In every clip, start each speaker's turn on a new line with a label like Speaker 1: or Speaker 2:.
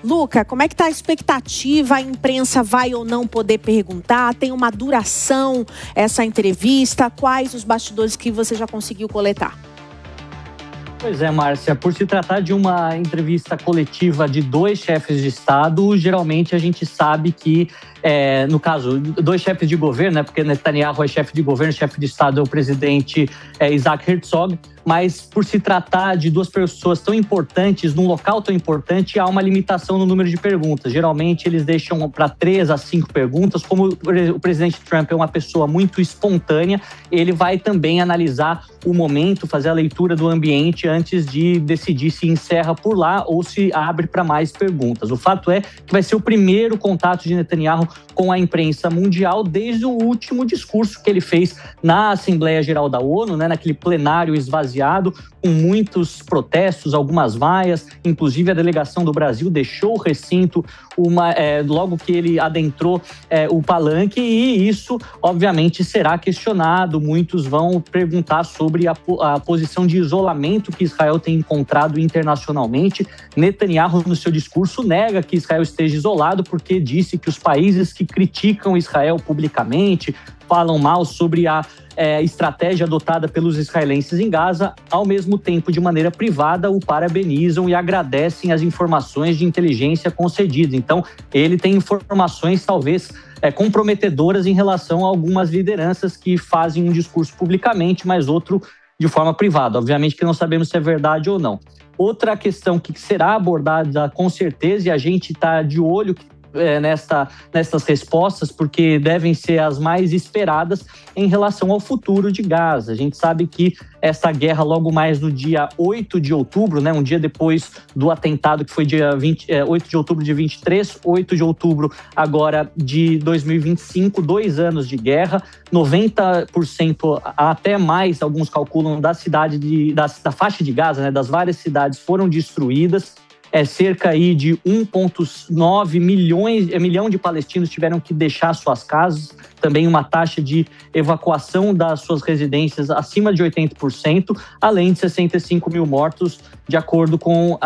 Speaker 1: Luca, como é que está a expectativa? A imprensa vai ou não poder perguntar? Tem uma duração essa entrevista? Quais os bastidores que você já conseguiu coletar?
Speaker 2: Pois é, Márcia, por se tratar de uma entrevista coletiva de dois chefes de Estado, geralmente a gente sabe que, no caso, dois chefes de governo, né, porque Netanyahu é chefe de governo, chefe de Estado é o presidente Isaac Herzog, mas por se tratar de duas pessoas tão importantes, num local tão importante, há uma limitação no número de perguntas. Geralmente eles deixam para 3 a 5 perguntas. Como o presidente Trump é uma pessoa muito espontânea, ele vai também analisar o momento, fazer a leitura do ambiente antes de decidir se encerra por lá ou se abre para mais perguntas. O fato é que vai ser o primeiro contato de Netanyahu com a imprensa mundial desde o último discurso que ele fez na Assembleia Geral da ONU, né, naquele plenário esvaziado, com muitos protestos, algumas vaias, inclusive a delegação do Brasil deixou o recinto logo que ele adentrou o palanque, e isso obviamente será questionado. Muitos vão perguntar sobre a posição de isolamento que Israel tem encontrado internacionalmente. Netanyahu, no seu discurso, nega que Israel esteja isolado, porque disse que os países que criticam Israel publicamente, falam mal sobre a estratégia adotada pelos israelenses em Gaza, ao mesmo tempo, de maneira privada, o parabenizam e agradecem as informações de inteligência concedidas. Então, ele tem informações, talvez, comprometedoras em relação a algumas lideranças que fazem um discurso publicamente, mas outro de forma privada. Obviamente que não sabemos se é verdade ou não. Outra questão que será abordada com certeza, e a gente está de olho nessas respostas, porque devem ser as mais esperadas em relação ao futuro de Gaza. A gente sabe que essa guerra, logo mais no dia 8 de outubro, né, um dia depois do atentado, que foi dia 8 de outubro de 23, 8 de outubro agora de 2025, 2 anos de guerra, 90% até mais, alguns calculam, da faixa de Gaza, né, das várias cidades foram destruídas. Cerca aí de 1,9 milhão de palestinos tiveram que deixar suas casas, também uma taxa de evacuação das suas residências acima de 80%, além de 65 mil mortos, de acordo com o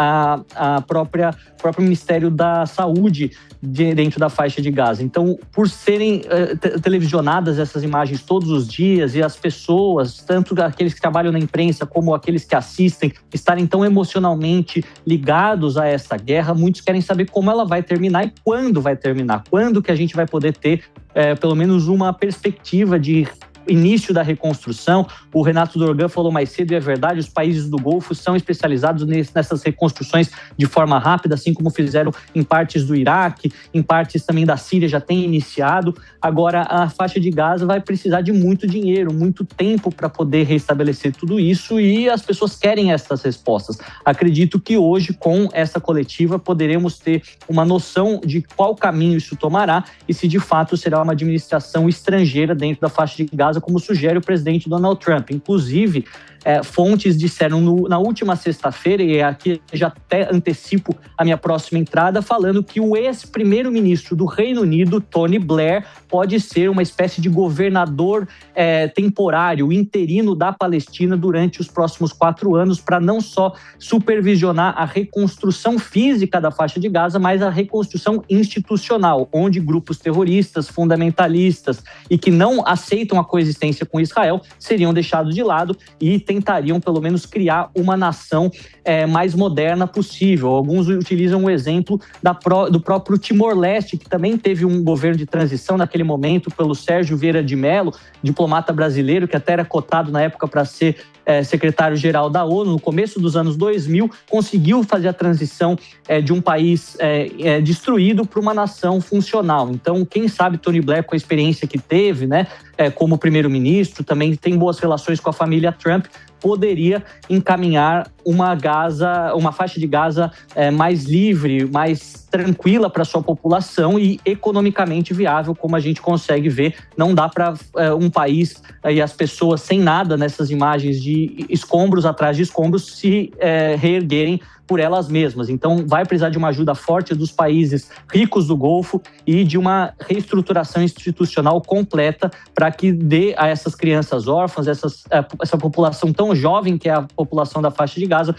Speaker 2: próprio Ministério da Saúde dentro da faixa de Gaza. Então, por serem televisionadas essas imagens todos os dias, e as pessoas, tanto aqueles que trabalham na imprensa como aqueles que assistem, estarem tão emocionalmente ligados a essa guerra, muitos querem saber como ela vai terminar e quando vai terminar. Quando que a gente vai poder ter pelo menos uma perspectiva de início da reconstrução. O Renato Dorgan falou mais cedo, e é verdade, os países do Golfo são especializados nessas reconstruções de forma rápida, assim como fizeram em partes do Iraque, em partes também da Síria já tem iniciado. Agora, a faixa de Gaza vai precisar de muito dinheiro, muito tempo para poder restabelecer tudo isso, e as pessoas querem essas respostas. Acredito que hoje, com essa coletiva, poderemos ter uma noção de qual caminho isso tomará e se de fato será uma administração estrangeira dentro da faixa de Gaza, como sugere o presidente Donald Trump. Inclusive, fontes disseram na última sexta-feira, e aqui já até antecipo a minha próxima entrada, falando que o ex-primeiro-ministro do Reino Unido, Tony Blair, pode ser uma espécie de governador temporário, interino da Palestina durante os próximos 4 anos, para não só supervisionar a reconstrução física da faixa de Gaza, mas a reconstrução institucional, onde grupos terroristas, fundamentalistas e que não aceitam a coexistência com Israel seriam deixados de lado e tentariam, pelo menos, criar uma nação mais moderna possível. Alguns utilizam o exemplo do próprio Timor-Leste, que também teve um governo de transição naquele momento pelo Sérgio Vieira de Mello, diplomata brasileiro, que até era cotado na época para ser secretário-geral da ONU. No começo dos anos 2000, conseguiu fazer a transição de um país destruído para uma nação funcional. Então, quem sabe Tony Blair, com a experiência que teve, né, como primeiro-ministro, também tem boas relações com a família Trump, poderia encaminhar uma faixa de Gaza mais livre, mais tranquila para sua população e economicamente viável, como a gente consegue ver. Não dá para um país e as pessoas sem nada nessas imagens de escombros atrás de escombros se reerguerem por elas mesmas. Então, vai precisar de uma ajuda forte dos países ricos do Golfo e de uma reestruturação institucional completa para que dê a essas crianças órfãs, essa população tão jovem que é a população da faixa de Gaza,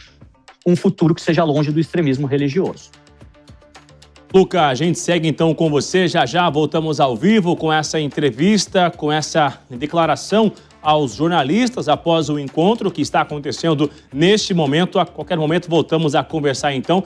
Speaker 2: um futuro que seja longe do extremismo religioso.
Speaker 3: Luca, a gente segue então com você. Já já voltamos ao vivo com essa entrevista, com essa declaração aos jornalistas após o encontro que está acontecendo neste momento. A qualquer momento voltamos a conversar então.